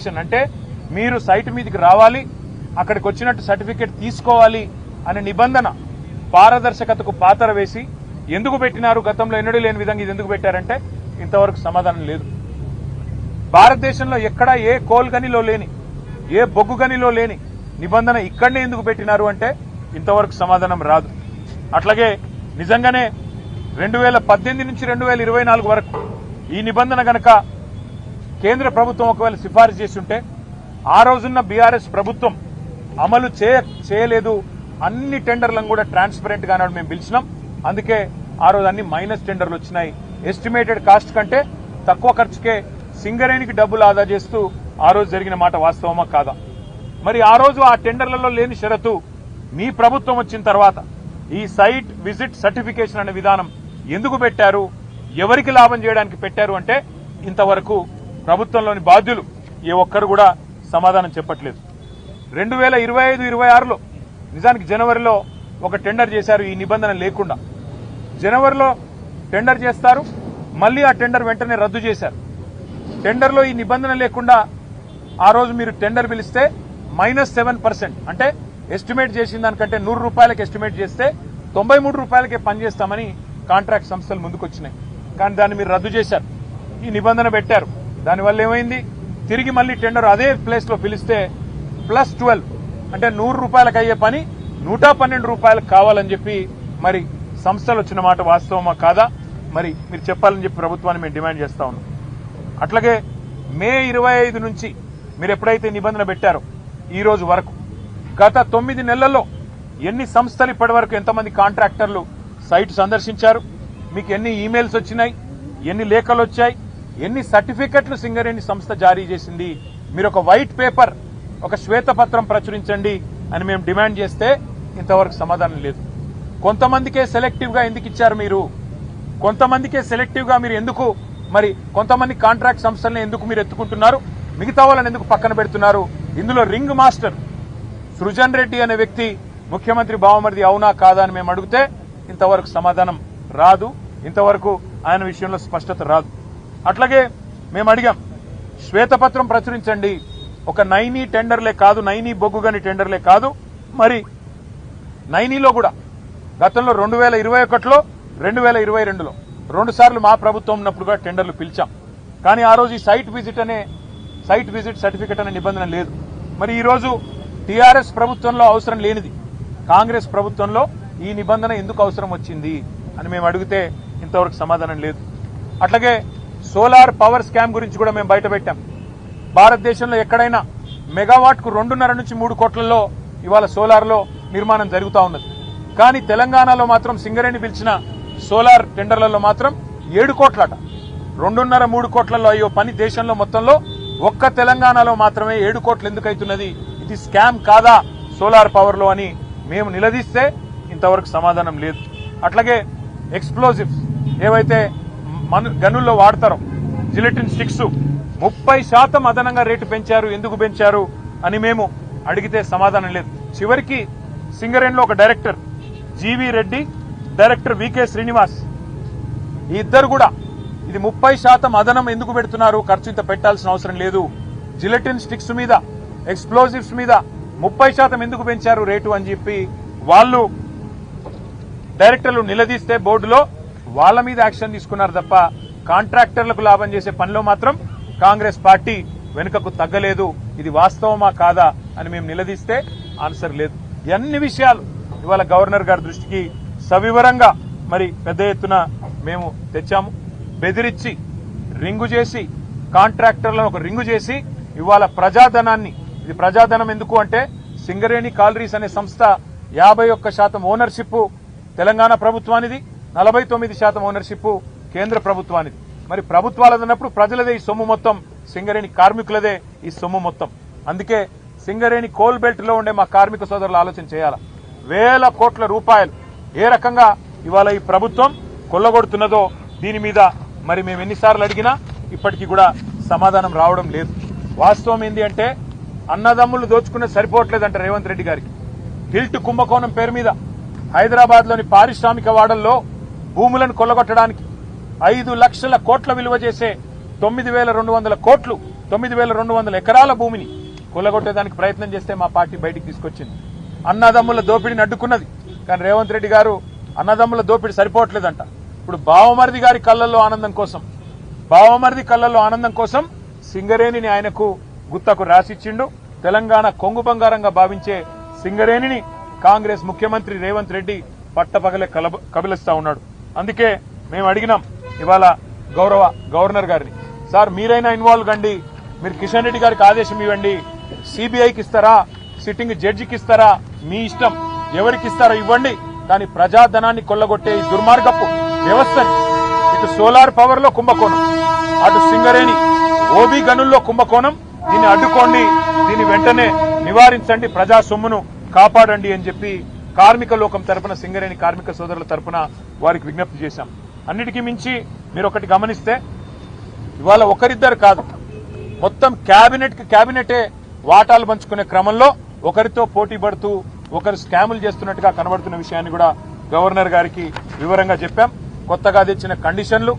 అంటే మీరు సైట్ మీదకి రావాలి, అక్కడికి వచ్చినట్టు సర్టిఫికేట్ తీసుకోవాలి అనే నిబంధన పారదర్శకతకు పాతర వేసి ఎందుకు పెట్టినారు, గతంలో ఎన్నడూ లేని విధంగా ఇది ఎందుకు పెట్టారంటే ఇంతవరకు సమాధానం లేదు. భారతదేశంలో ఎక్కడా ఏ కోల్ గనిలో లేని, ఏ బొగ్గు గనిలో లేని నిబంధన ఇక్కడనే ఎందుకు పెట్టినారు అంటే ఇంతవరకు సమాధానం రాదు. అట్లాగే నిజంగానే 2018 నుంచి 2024 వరకు ఈ నిబంధన గనక కేంద్ర ప్రభుత్వం ఒకవేళ సిఫారసు చేసి ఉంటే ఆ రోజున్న బీఆర్ఎస్ ప్రభుత్వం అమలు చేయలేదు. అన్ని టెండర్లను కూడా ట్రాన్స్పరెంట్ గా మేము పిలిచినాం. అందుకే ఆ రోజు అన్ని మైనస్ టెండర్లు వచ్చినాయి. ఎస్టిమేటెడ్ కాస్ట్ కంటే తక్కువ ఖర్చుకే సింగరేణికి డబ్బులు ఆదా చేస్తూ ఆ రోజు జరిగిన మాట వాస్తవమా కాదా? మరి ఆ రోజు ఆ టెండర్లలో లేని షరతు మీ ప్రభుత్వం వచ్చిన తర్వాత ఈ సైట్ విజిట్ సర్టిఫికేషన్ అనే విధానం ఎందుకు పెట్టారు, ఎవరికి లాభం చేయడానికి పెట్టారు అంటే ఇంతవరకు ప్రభుత్వంలోని బాధ్యులు ఏ ఒక్కరు కూడా సమాధానం చెప్పట్లేదు. 2025-26లో నిజానికి జనవరిలో ఒక టెండర్ చేశారు ఈ నిబంధన లేకుండా. జనవరిలో టెండర్ చేస్తారు, మళ్లీ ఆ టెండర్ వెంటనే రద్దు చేశారు. టెండర్లో ఈ నిబంధన లేకుండా ఆ రోజు మీరు టెండర్ పిలిస్తే -7% అంటే ఎస్టిమేట్ చేసిన దానికంటే 100 రూపాయలకు ఎస్టిమేట్ చేస్తే 93 రూపాయలకే పనిచేస్తామని కాంట్రాక్ట్ సంస్థలు ముందుకొచ్చినాయి. కానీ దాన్ని మీరు రద్దు చేశారు, ఈ నిబంధన పెట్టారు. దానివల్ల ఏమైంది, తిరిగి మళ్లీ టెండర్ అదే ప్లేస్ లో పిలిస్తే +12 అంటే 100 రూపాయలకు అయ్యే పని 112 రూపాయలకు కావాలని చెప్పి మరి సంస్థలు వచ్చిన మాట వాస్తవమా కాదా మరి మీరు చెప్పాలని చెప్పి ప్రభుత్వాన్ని మేము డిమాండ్ చేస్తా ఉన్నాం. అట్లాగే మే 25 నుంచి మీరు ఎప్పుడైతే నిబంధన పెట్టారో ఈ రోజు వరకు గత 9 నెలల్లో ఎన్ని సంస్థలు ఇప్పటి వరకు ఎంతమంది కాంట్రాక్టర్లు సైట్ సందర్శించారు, మీకు ఎన్ని ఈమెయిల్స్ వచ్చినాయి, ఎన్ని లేఖలు వచ్చాయి, ఎన్ని సర్టిఫికెట్లు సింగరేణి సంస్థ జారీ చేసింది, మీరు ఒక వైట్ పేపర్, ఒక శ్వేతపత్రం ప్రచురించండి అని మేము డిమాండ్ చేస్తే ఇంతవరకు సమాధానం లేదు. కొంతమందికే సెలెక్టివ్ గా ఎందుకు ఇచ్చారు మీరు, కొంతమందికే సెలెక్టివ్ గా మీరు ఎందుకు మరి కొంతమంది కాంట్రాక్ట్ సంస్థలను ఎందుకు మీరు ఎత్తుకుంటున్నారు, మిగతా వాళ్ళని ఎందుకు పక్కన పెడుతున్నారు? ఇందులో రింగ్ మాస్టర్ సృజన్ రెడ్డి అనే వ్యక్తి ముఖ్యమంత్రి బావమరిది అవునా కాదా అని మేము అడిగితే ఇంతవరకు సమాధానం రాదు. ఇంతవరకు ఆయన విషయంలో స్పష్టత రాదు. అట్లాగే మేము అడిగాం, శ్వేతపత్రం ప్రచురించండి. ఒక నైనీ టెండర్లే కాదు, నైనీ బొగ్గుగని టెండర్లే కాదు, మరి నైనీలో కూడా గతంలో 2021లో 2022లో 2 సార్లు మా ప్రభుత్వం ఉన్నప్పుడు కూడా టెండర్లు పిలిచాం. కానీ ఆ రోజు ఈ సైట్ విజిట్ సర్టిఫికెట్ అనే నిబంధన లేదు. మరి ఈ రోజు టీఆర్ఎస్ ప్రభుత్వంలో అవసరం లేనిది కాంగ్రెస్ ప్రభుత్వంలో ఈ నిబంధన ఎందుకు అవసరం వచ్చింది అని మేము అడిగితే ఇంతవరకు సమాధానం లేదు. అట్లాగే సోలార్ పవర్ స్కామ్ గురించి కూడా మేము బయటపెట్టాం. భారతదేశంలో ఎక్కడైనా మెగావాట్కు 2.5 నుంచి 3 కోట్లలో ఇవాళ సోలార్లో నిర్మాణం జరుగుతూ ఉన్నది. కానీ తెలంగాణలో మాత్రం సింగరేణి పిలిచిన సోలార్ టెండర్లలో మాత్రం 7 కోట్లట. 2.5-3 కోట్లలో అయ్యో పని దేశంలో మొత్తంలో ఒక్క తెలంగాణలో మాత్రమే 7 కోట్లు ఎందుకు అవుతున్నది, ఇది స్కామ్ కాదా సోలార్ పవర్ లో అని మేము నిలదీస్తే ఇంతవరకు సమాధానం లేదు. అట్లాగే ఎక్స్ప్లోజివ్స్ ఏవైతే గనుల్లో వాడతారో జిలెటిన్ స్టిక్స్ 30% అదనంగా రేటు పెంచారు, ఎందుకు పెంచారు అని మేము అడిగితే సమాధానం లేదు. చివరికి సింగరేణిలో ఒక డైరెక్టర్ జీవీ రెడ్డి, డైరెక్టర్ వికే శ్రీనివాస్, ఈ ఇద్దరు కూడా ఇది 30% అదనం ఎందుకు పెడుతున్నారు, ఖర్చు ఇంత పెట్టాల్సిన అవసరం లేదు, జిలెటిన్ స్టిక్స్ మీద ఎక్స్ప్లోజివ్స్ మీద 30% ఎందుకు పెంచారు రేటు అని చెప్పి వాళ్ళు డైరెక్టర్లు నిలదీస్తే బోర్డులో వాళ్ళ మీద యాక్షన్ తీసుకున్నారు తప్ప కాంట్రాక్టర్లకు లాభం చేసే పనిలో మాత్రం కాంగ్రెస్ పార్టీ వెనుకకు తగ్గలేదు. ఇది వాస్తవమా కాదా అని మేము నిలదీస్తే ఆన్సర్ లేదు. అన్ని విషయాలు ఇవాళ గవర్నర్ గారి దృష్టికి సవివరంగా మరి పెద్ద ఎత్తున మేము తెచ్చాము. బెదిరించి రింగు చేసి కాంట్రాక్టర్లను ఒక రింగు చేసి ఇవాళ ప్రజాధనాన్ని, ఇది ప్రజాధనం ఎందుకు అంటే సింగరేణి కాలరీస్ అనే సంస్థ 51% ఓనర్షిప్ తెలంగాణ ప్రభుత్వానిది, 49% ఓనర్షిప్ కేంద్ర ప్రభుత్వానిది. మరి ప్రభుత్వాలన్నప్పుడు ప్రజలదే ఈ సొమ్ము మొత్తం, సింగరేణి కార్మికులదే ఈ సొమ్ము మొత్తం. అందుకే సింగరేణి కోల్ బెల్ట్ లో ఉండే మా కార్మిక సోదరులు ఆలోచన చేయాల, వేల కోట్ల రూపాయలు ఏ రకంగా ఇవాళ ఈ ప్రభుత్వం కొల్లగొడుతున్నదో దీని మీద మరి మేము ఎన్నిసార్లు అడిగినా ఇప్పటికీ కూడా సమాధానం రావడం లేదు. వాస్తవం ఏంటి అంటే అన్నదమ్ములు దోచుకునే సరిపోవట్లేదంట రేవంత్ రెడ్డి గారికి. హిల్ట్ కుంభకోణం పేరు మీద హైదరాబాద్ లోని పారిశ్రామిక వాడల్లో భూములను కొల్లగొట్టడానికి 5 లక్షల కోట్ల విలువ చేసే 9,200 కోట్లు 9,200 ఎకరాల భూమిని కొల్లగొట్టేదానికి ప్రయత్నం చేస్తే మా పార్టీ బయటికి తీసుకొచ్చింది. అన్నదమ్ముల దోపిడిని అడ్డుకున్నది. కానీ రేవంత్ రెడ్డి గారు అన్నదమ్ముల దోపిడి సరిపోవట్లేదంట. ఇప్పుడు బావమరిది గారి కళ్ళల్లో ఆనందం కోసం సింగరేణిని ఆయనకు గుత్తకు రాసిచ్చిండు. తెలంగాణ కొంగు బంగారంగా భావించే సింగరేణిని కాంగ్రెస్ ముఖ్యమంత్రి రేవంత్ రెడ్డి పట్టపగలే కబిలిస్తా ఉన్నాడు. అందుకే మేము అడిగినాం ఇవాళ గౌరవ గవర్నర్ గారిని, సార్ మీరైనా ఇన్వాల్వ్ కండి, మీరు కిషన్ రెడ్డి గారికి ఆదేశం ఇవ్వండి, సిబిఐకి ఇస్తారా, సిట్టింగ్ జడ్జికి ఇస్తారా, మీ ఇష్టం, ఎవరికి ఇస్తారో ఇవ్వండి, కానీ ప్రజాధనాన్ని కొల్లగొట్టే ఈ దుర్మార్గపు వ్యవస్థని, ఇటు సోలార్ పవర్ లో కుంభకోణం, అటు సింగరేణి ఓబీ గనుల్లో కుంభకోణం, దీన్ని అడ్డుకోండి, దీన్ని వెంటనే నివారించండి, ప్రజా సొమ్మును కాపాడండి అని చెప్పి కార్మిక లోకం తరపున, సింగరేణి కార్మిక సోదరుల తరపున వారికి విజ్ఞప్తి చేశాం. అన్నిటికీ మించి మీరు ఒకటి గమనిస్తే ఇవాళ ఒకరిద్దరు కాదు, మొత్తం క్యాబినెటే వాటాలు పంచుకునే క్రమంలో ఒకరితో పోటీ పడుతూ ఒకరు స్కాములు చేస్తున్నట్టుగా కనబడుతున్న విషయాన్ని కూడా గవర్నర్ గారికి వివరంగా చెప్పాం. కొత్తగా తెచ్చిన కండిషన్లు